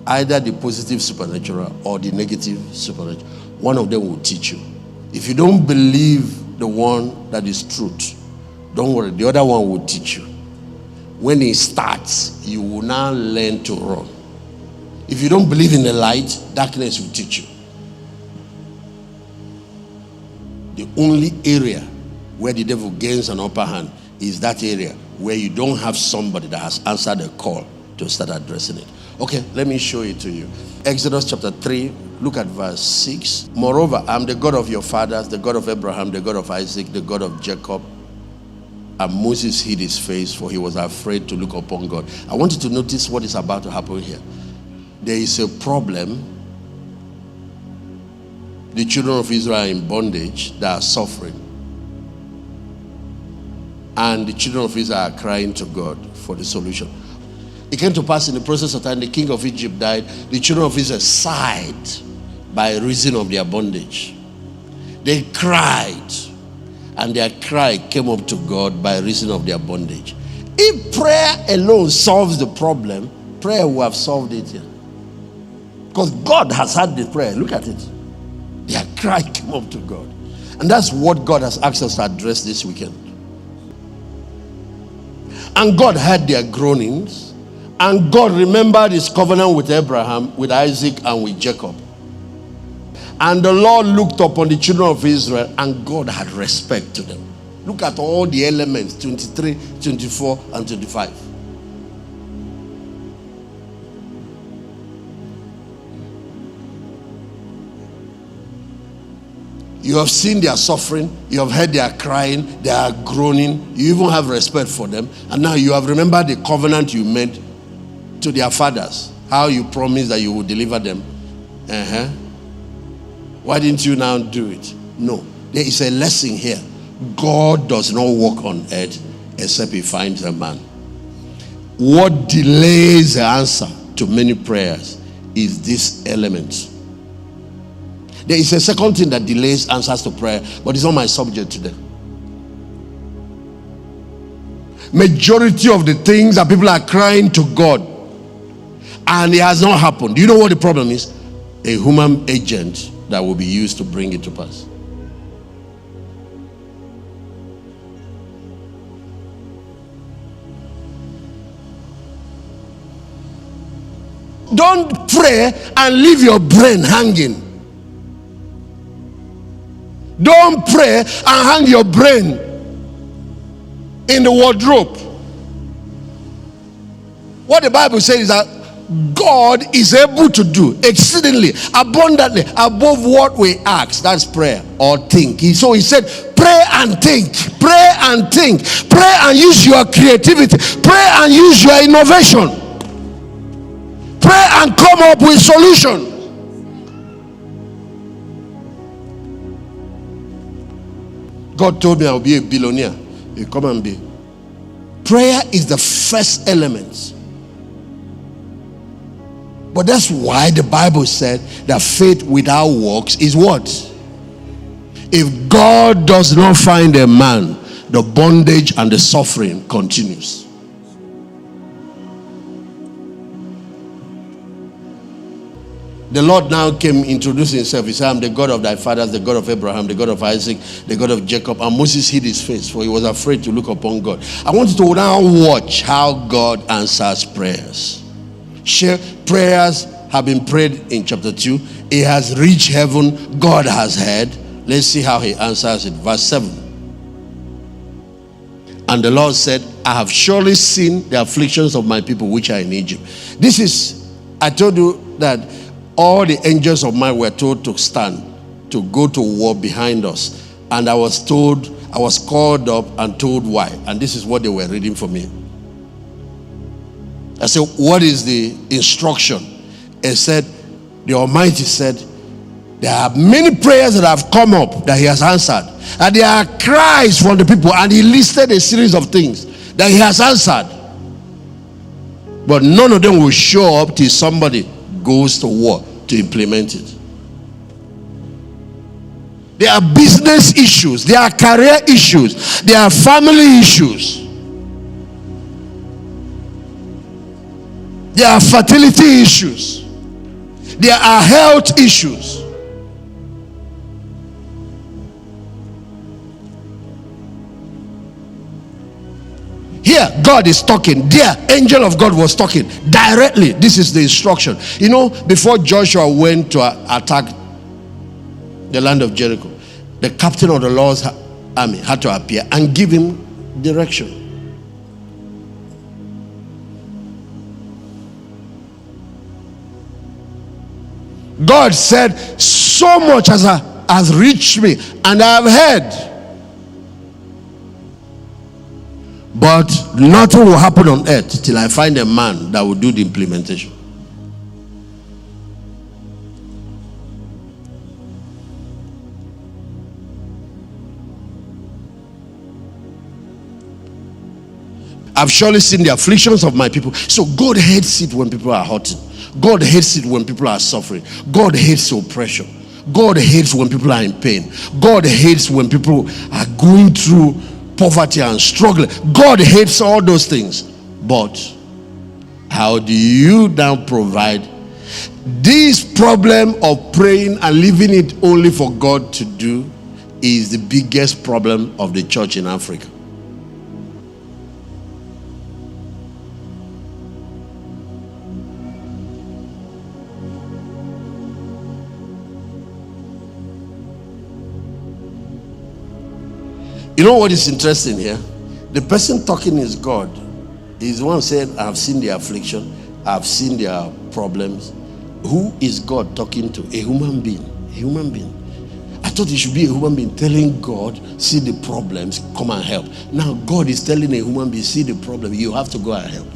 either the positive supernatural or the negative supernatural. One of them will teach you. If you don't believe the one that is truth, don't worry, the other one will teach you. When it starts, you will now learn to run. If you don't believe in the light, darkness will teach you. The only area where the devil gains an upper hand is that area where you don't have somebody that has answered a call to start addressing it. Okay, let me show it to you. Exodus chapter 3, look at verse 6. Moreover, I'm the God of your fathers, the God of Abraham, the God of Isaac, the God of Jacob. And Moses hid his face, for he was afraid to look upon God. I want you to notice what is about to happen here. There is a problem. The children of Israel are in bondage, they are suffering. And the children of Israel are crying to God for the solution. It came to pass in the process of time, the king of Egypt died. The children of Israel sighed by reason of their bondage. They cried, and their cry came up to God by reason of their bondage. If prayer alone solves the problem, prayer will have solved it here. Because God has heard the prayer. Look at it. Their cry came up to God. And that's what God has asked us to address this weekend. And God heard their groanings. And God remembered his covenant with Abraham, with Isaac, and with Jacob. And the Lord looked upon the children of Israel, and God had respect to them. Look at all the elements, 23, 24, and 25. You have seen their suffering. You have heard their crying. They are groaning. You even have respect for them. And now you have remembered the covenant you made to their fathers. How you promised that you would deliver them. Why didn't you now do it? No. There is a lesson here. God does not walk on earth except he finds a man. What delays the answer to many prayers is this element. There is a second thing that delays answers to prayer, but it's not my subject today. Majority of the things that people are crying to God, and it has not happened. Do you know what the problem is? A human agent that will be used to bring it to pass. Don't pray and leave your brain hanging. Don't pray and hang your brain in the wardrobe. What the Bible says is that God is able to do exceedingly, abundantly, above what we ask. That's prayer or think. So he said, pray and think. Pray and think. Pray and use your creativity. Pray and use your innovation. Pray and come up with solution. God told me I'll be a billionaire. You come and be. Prayer is the first element. But that's why the Bible said that faith without works is what? If God does not find a man, the bondage and the suffering continues. The Lord now came introducing himself. He said, I'm the God of thy fathers, the God of Abraham, the God of Isaac, the God of Jacob. And Moses hid his face, for he was afraid to look upon God. I want you to now watch how God answers prayers. Prayers have been prayed in chapter 2. It has reached heaven. God has heard. Let's see how he answers it. Verse 7. And the Lord said, I have surely seen the afflictions of my people which are in Egypt. This is, I told you that all the angels of mine were told to stand, to go to war behind us. And I was called up and told why. And this is what they were reading for me. I said, what is the instruction? It said, the Almighty said, there are many prayers that have come up that he has answered. And there are cries from the people. And he listed a series of things that he has answered. But none of them will show up till somebody goes to war to implement it. There are business issues. There are career issues. There are family issues. There are fertility issues. There are health issues. Here, God is talking. There, angel of God was talking directly. This is the instruction. You know, before Joshua went to attack the land of Jericho, the captain of the Lord's army had to appear and give him direction. God said, so much has reached me, and I have heard, but nothing will happen on earth till I find a man that will do the implementation. I've surely seen the afflictions of my people. So God hates it when people are hurting. God hates it when people are suffering. God hates oppression. God hates when people are in pain. God hates when people are going through poverty and struggling. God hates all those things. But how do you now provide this problem of praying and leaving it only for God to do? Is the biggest problem of the church in Africa. You know what is interesting here? The person talking is God. He's the one saying, I've seen their affliction, I've seen their problems. Who is God talking to? A human being. A human being. I thought it should be a human being telling God, see the problems, come and help. Now God is telling a human being, see the problem, you have to go and help.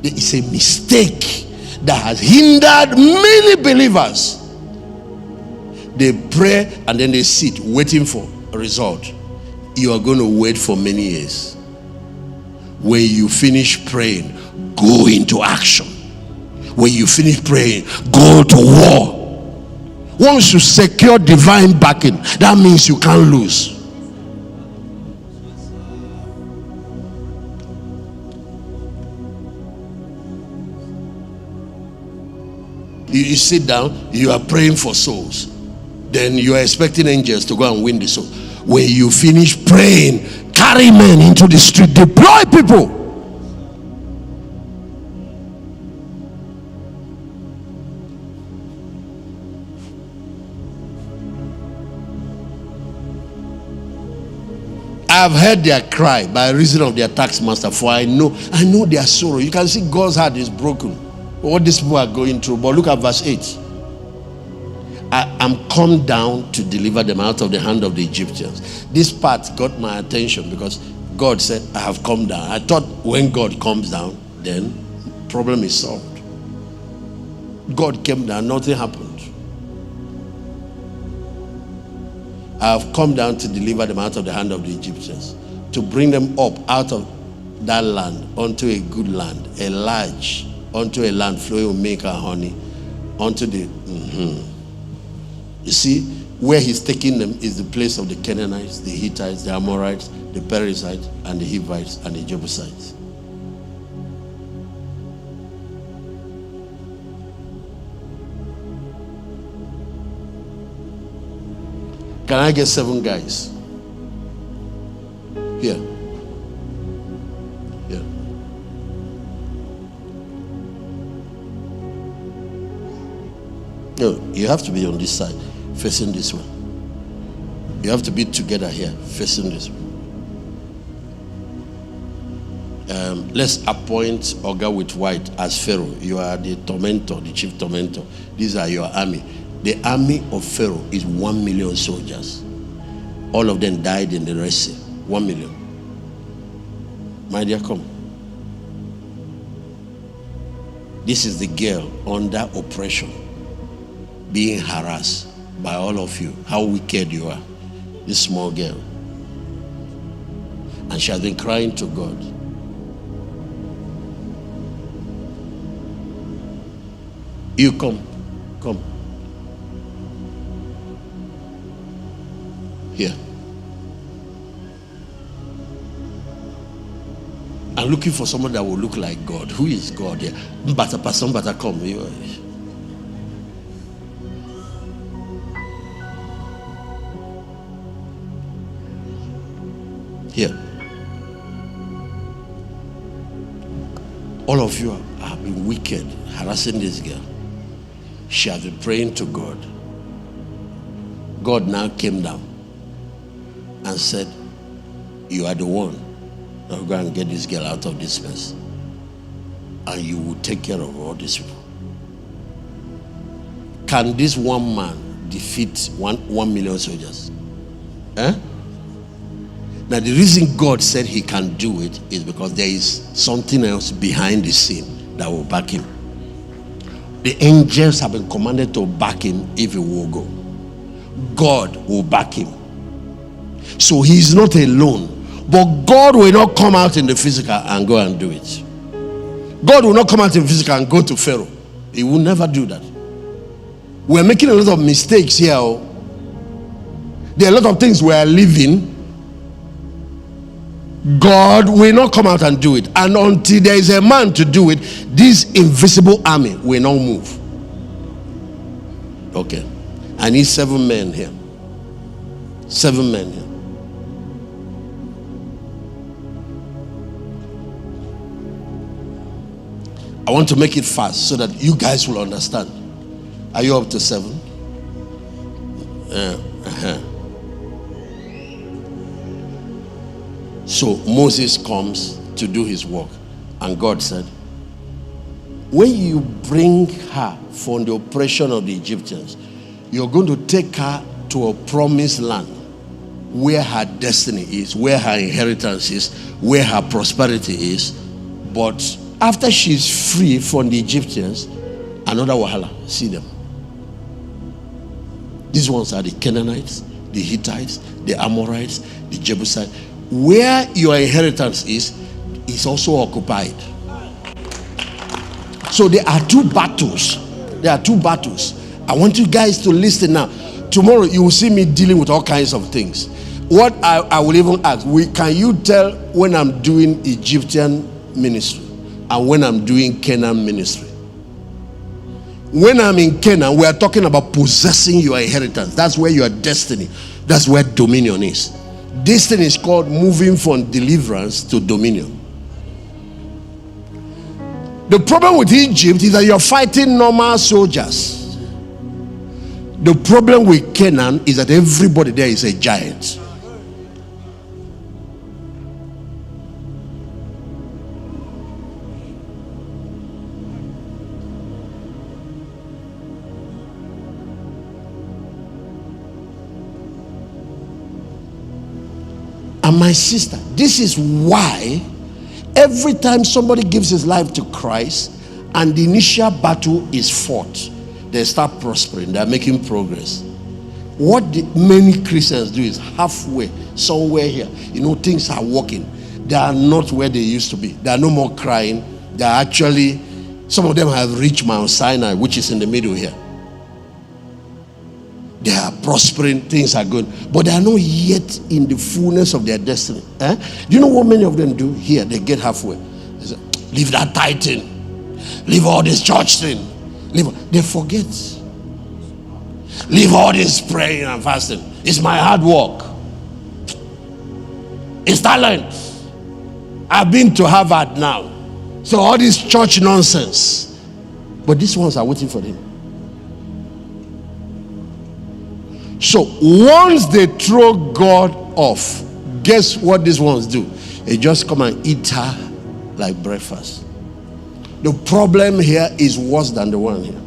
It's a mistake that has hindered many believers. They pray and then they sit waiting for a result. You are going to wait for many years. When you finish praying, go into action. When you finish praying, go to war. Once you secure divine backing, that means you can't lose. You sit down, you are praying for souls. Then you are expecting angels to go and win the soul. When you finish praying, carry men into the street, deploy people. I've heard their cry by reason of their tax master, for I know their sorrow. You can see God's heart is broken. What these people are going through. But look at verse 8. I am come down to deliver them out of the hand of the Egyptians. This part got my attention because God said, I have come down. I thought when God comes down, then problem is solved. God came down, nothing happened. I have come down to deliver them out of the hand of the Egyptians, to bring them up out of that land unto a good land, a large, unto a land flowing with milk and honey, unto the You see, where he's taking them is the place of the Canaanites, the Hittites, the Amorites, the Perizzites, and the Hivites, and the Jebusites. Can I get 7 guys? Here. Here. No, you have to be on this side, facing this way. You have to be together here, facing this way. Let's appoint Oga with white as Pharaoh. You are the tormentor, the chief tormentor. These are your army. The army of Pharaoh is 1 million soldiers. All of them died in the Red Sea. 1 million. My dear, come. This is the girl under oppression, being harassed by all of you. How wicked you are. This small girl. And she has been crying to God. You come. Come. Here. I'm looking for someone that will look like God. Who is God here? But Pastor, come. Here. All of you have been wicked, harassing this girl. She has been praying to God. God now came down and said, you are the one that will go and get this girl out of this mess. And you will take care of all these people. Can this one man defeat 1 million soldiers? Eh? Now the reason God said he can do it is because there is something else behind the scene that will back him. The angels have been commanded to back him if he will go. God will back him. So he is not alone. But God will not come out in the physical and go and do it. God will not come out in the physical and go to Pharaoh. He will never do that. We're making a lot of mistakes here. There are a lot of things we are living. God will not come out and do it. And until there is a man to do it, this invisible army will not move. Okay. I need 7 men here. 7 men here. I want to make it fast so that you guys will understand. Are you up to 7? So Moses comes to do his work, and God said, when you bring her from the oppression of the Egyptians, you're going to take her to a promised land where her destiny is, where her inheritance is, where her prosperity is. But after she's free from the Egyptians, another wahala, see them. These ones are the Canaanites, the Hittites, the Amorites, the Jebusites. Where your inheritance is also occupied. So there are 2 battles. There are 2 battles. I want you guys to listen now. Tomorrow you will see me dealing with all kinds of things. What I will even ask, can you tell when I'm doing Egyptian ministry and when I'm doing Canaan ministry? When I'm in Canaan, we are talking about possessing your inheritance. That's where your destiny, that's where dominion is. This thing is called moving from deliverance to dominion. The problem with Egypt is that you're fighting normal soldiers. The problem with Canaan is that everybody there is a giant. And my sister, this is why every time somebody gives his life to Christ and the initial battle is fought, they start prospering, they are making progress. What many Christians do is halfway, somewhere here, things are working. They are not where they used to be. They are no more crying. They are actually, some of them have reached Mount Sinai, which is in the middle here. They are prospering, things are good, but they are not yet in the fullness of their destiny. Do you know what many of them do here? They get halfway. They say, leave that tithing, leave all this church thing, they forget. Leave all this praying and fasting. It's my hard work. It's talent. I've been to Harvard now, so all this church nonsense. But these ones are waiting for them. So once they throw God off, guess what these ones do? They just come and eat her like breakfast. The problem here is worse than the one here.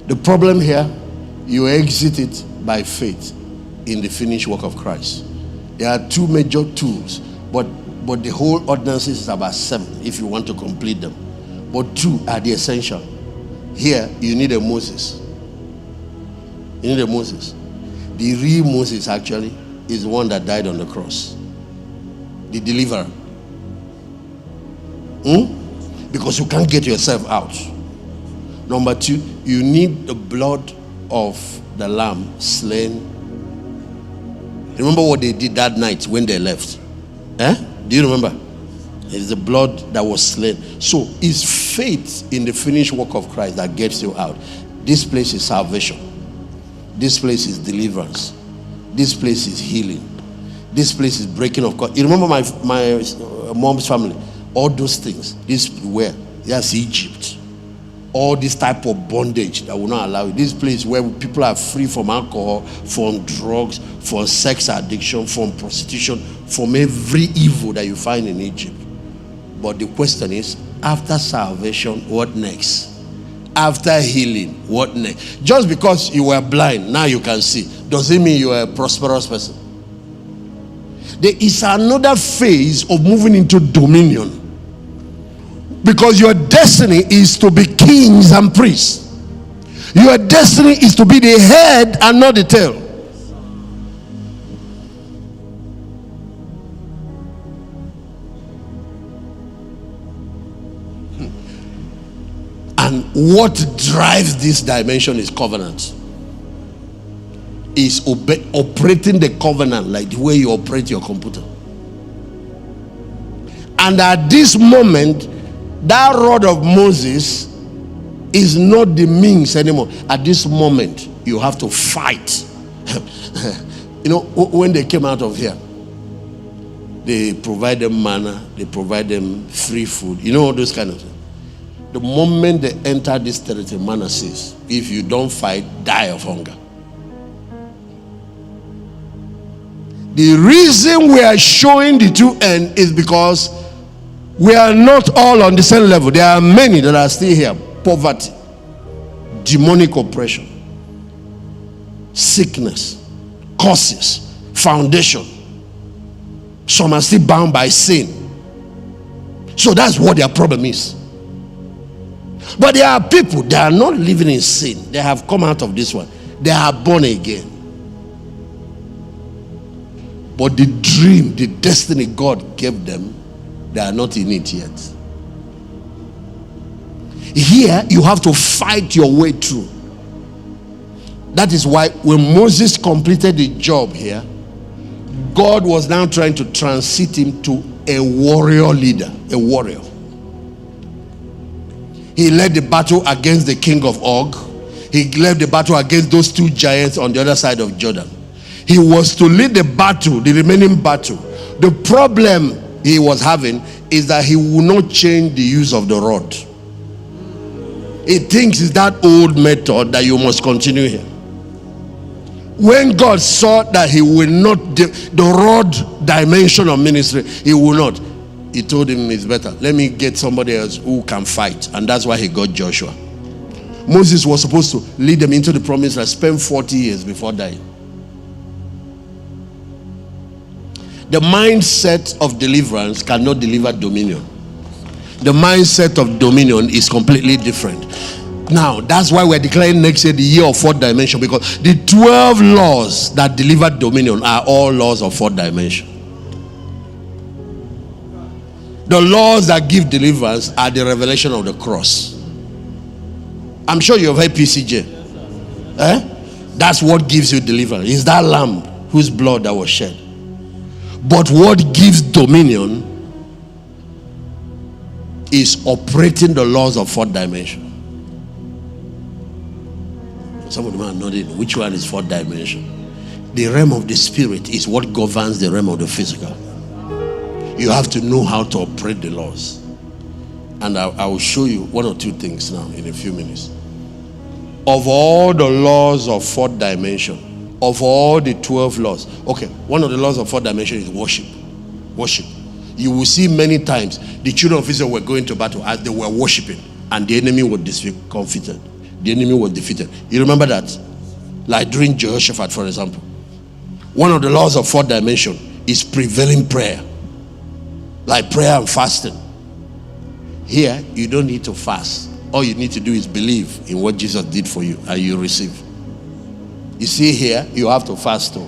The problem here, you exit it by faith in the finished work of Christ. There are 2 major tools, but the whole ordinance is about 7 if you want to complete them. But 2 are the essential. Here, you need a Moses. You need a Moses. The real Moses actually is the one that died on the cross. The deliverer. Because you can't get yourself out. Number 2, you need the blood of the lamb slain. Remember what they did that night when they left? Do you remember? It's the blood that was slain. So it's faith in the finished work of Christ that gets you out. This place is salvation. This place is deliverance. This place is healing. This place is breaking of God. You remember my mom's family? All those things. This where? Yes, Egypt. All this type of bondage that will not allow you. This place where people are free from alcohol, from drugs, from sex addiction, from prostitution, from every evil that you find in Egypt. But the question is, after salvation, what next? After healing, what next? Just because you were blind, now you can see. Does it mean you are a prosperous person? There is another phase of moving into dominion. Because your destiny is to be kings and priests. Your destiny is to be the head and not the tail. And what drives this dimension is covenant. Is operating the covenant like the way you operate your computer. And at this moment, that rod of Moses is not the means anymore. At this moment, you have to fight. You know, when they came out of here, they provide them manna, they provide them free food. You know, all those kind of things. The moment they enter this territory, manna says, if you don't fight, die of hunger. The reason we are showing the two ends is because we are not all on the same level. There are many that are still here. Poverty, demonic oppression, sickness, curses, foundation. Some are still bound by sin. So that's what their problem is. But there are people that are not living in sin. They have come out of this one. They are born again. But the dream, the destiny God gave them, they are not in it yet. Here, you have to fight your way through. That is why when Moses completed the job here, God was now trying to transit him to a warrior leader, a warrior. He led the battle against the king of Og. He led the battle against those two giants on the other side of Jordan. He was to lead the battle, the remaining battle. The problem he was having is that he will not change the use of the rod. He thinks it's that old method that you must continue here. When God saw that he will not, the rod dimension of ministry, he will not. He told him it's better. Let me get somebody else who can fight. And that's why he got Joshua. Moses was supposed to lead them into the promised land, spend 40 years before dying. The mindset of deliverance cannot deliver dominion. The mindset of dominion is completely different. Now, that's why we're declaring next year the year of fourth dimension, because the 12 laws that deliver dominion are all laws of fourth dimension. The laws that give deliverance are the revelation of the cross. I'm sure you have heard PCJ. That's what gives you deliverance. It's that lamb whose blood that was shed. But what gives dominion is operating the laws of fourth dimension. Some of them are nodding. Which one is fourth dimension? The realm of the spirit is what governs the realm of the physical. You have to know how to operate the laws. And I will show you one or two things now in a few minutes. Of all the laws of fourth dimension, of all the 12 laws, okay, one of the laws of fourth dimension is worship. Worship. You will see many times the children of Israel were going to battle as they were worshiping, and the enemy was discomfited. The enemy was defeated. You remember that? Like during Jehoshaphat, for example. One of the laws of fourth dimension is prevailing prayer. Like prayer and fasting. Here, you don't need to fast. All you need to do is believe in what Jesus did for you, and you receive. You see here, you have to fast too.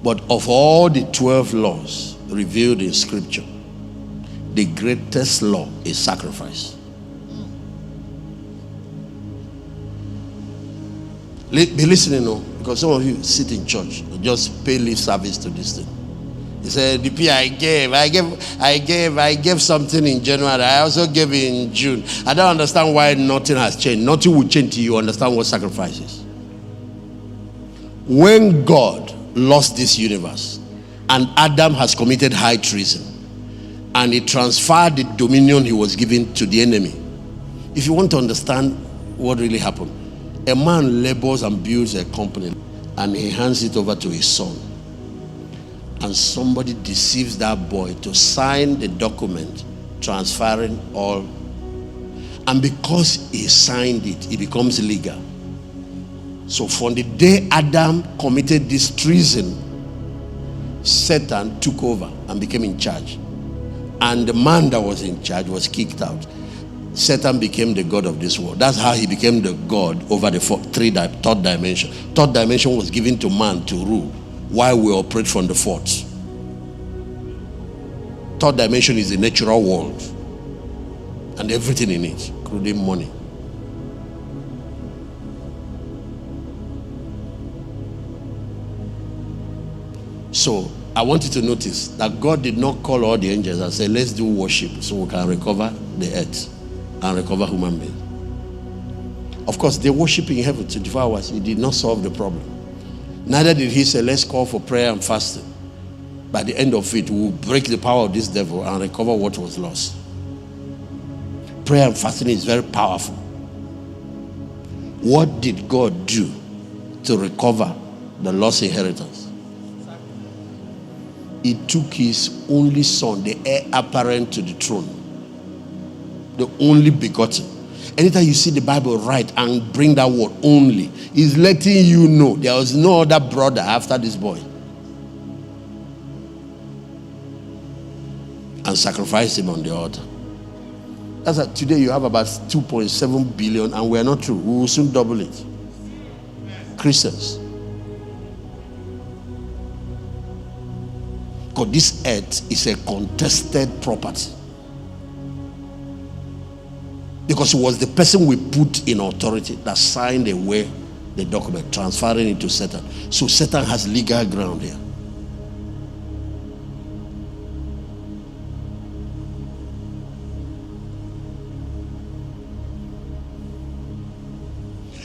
But of all the 12 laws, revealed in scripture, the greatest law is sacrifice. Be listening now, because some of you sit in church and just pay lip service to this thing. He said, DP, I gave something in January. I also gave in June. I don't understand why nothing has changed. Nothing will change till you understand what sacrifice is. When God lost this universe and Adam has committed high treason and he transferred the dominion he was given to the enemy. If you want to understand what really happened, a man labors and builds a company and he hands it over to his son. And somebody deceives that boy to sign the document transferring all. And because he signed it, it becomes legal. So from the day Adam committed this treason, Satan took over and became in charge. And the man that was in charge was kicked out. Satan became the god of this world. That's how he became the god over the third dimension. Third dimension was given to man to rule, while we operate from the fourth. Third dimension is the natural world and everything in it, including money. So I want you to notice that God did not call all the angels and say, let's do worship so we can recover the earth and recover human beings. Of course, they worship in heaven 24 hours. He did not solve the problem. Neither did he say, let's call for prayer and fasting. By the end of it, we'll break the power of this devil and recover what was lost. Prayer and fasting is very powerful. What did God do to recover the lost inheritance? He took his only son, the heir apparent to the throne, the only begotten. Anytime you see the Bible write and bring that word only, is letting you know there was no other brother after this boy. And sacrifice him on the altar. That's why today you have about 2.7 billion and we are not through. We will soon double it. Christians. Because this earth is a contested property. Because it was the person we put in authority that signed away the document, transferring it to Satan. So Satan has legal ground here.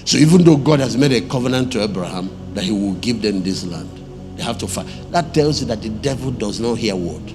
So even though God has made a covenant to Abraham that he will give them this land, they have to fight. That tells you that the devil does not hear word.